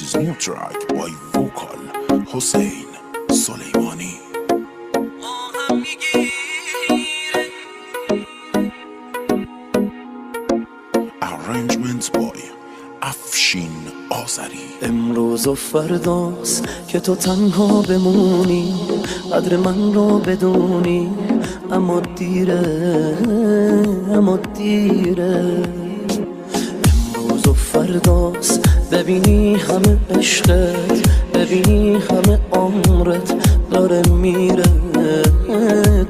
This is new track by vocal Hussein Soleimani. Arrangements by افشین آذری. امروز و فرداست که تو تنها بمونی، قدر من رو بدونی، اما دیره، اما دیره. امروز و فرداست ببینی همه عشقت، ببینی همه عمرت داره میره،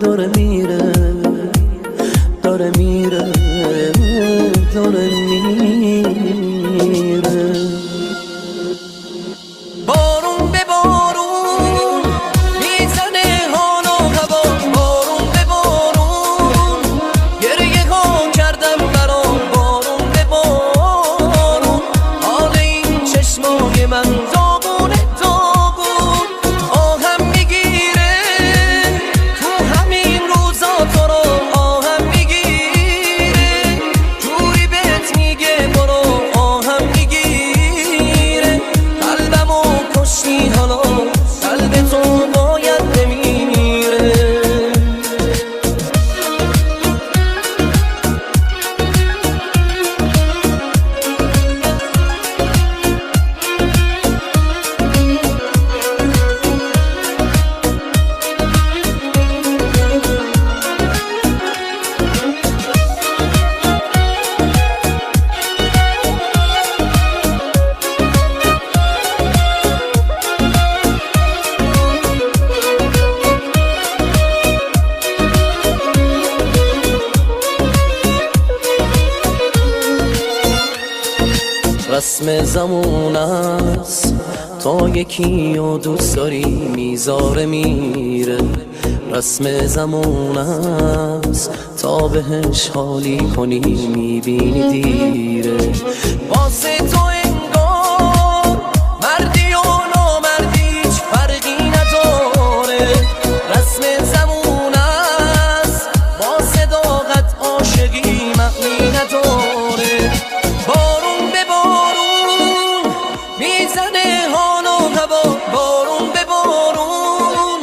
داره میره، داره میره، داره میره. بارون به بارون میزنه حال و هوا، بارون به بارون گریه ها کردم برام، بارون به بارون حال این چشمای من داغونه داغون، آهم میگیره تو همین روزا تو رو، آهم میگیره جوری بهت میگه برو، آهم میگیره قلبمو کشتی حالا، قلب تو باید بمیره. رسم زمون است تا یکی رو دوست داری میذاره میره، رسم زمون است تا بهش حالی کنی میبینی دیره. واسه تو انگار مردی و نامردی هیچ فرقی نداره، رسم زمون است با صداقت عاشقی معنی نداره. بارون به بارون میزنه حال و هوا، بارون به بارون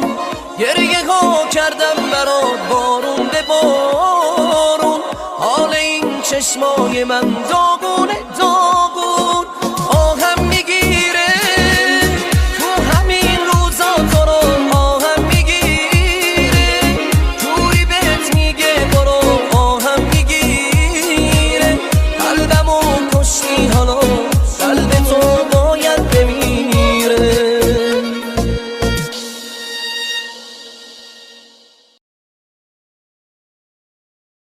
گریه ها کردم برات، بارون به بارون حال این چشمای من داغونه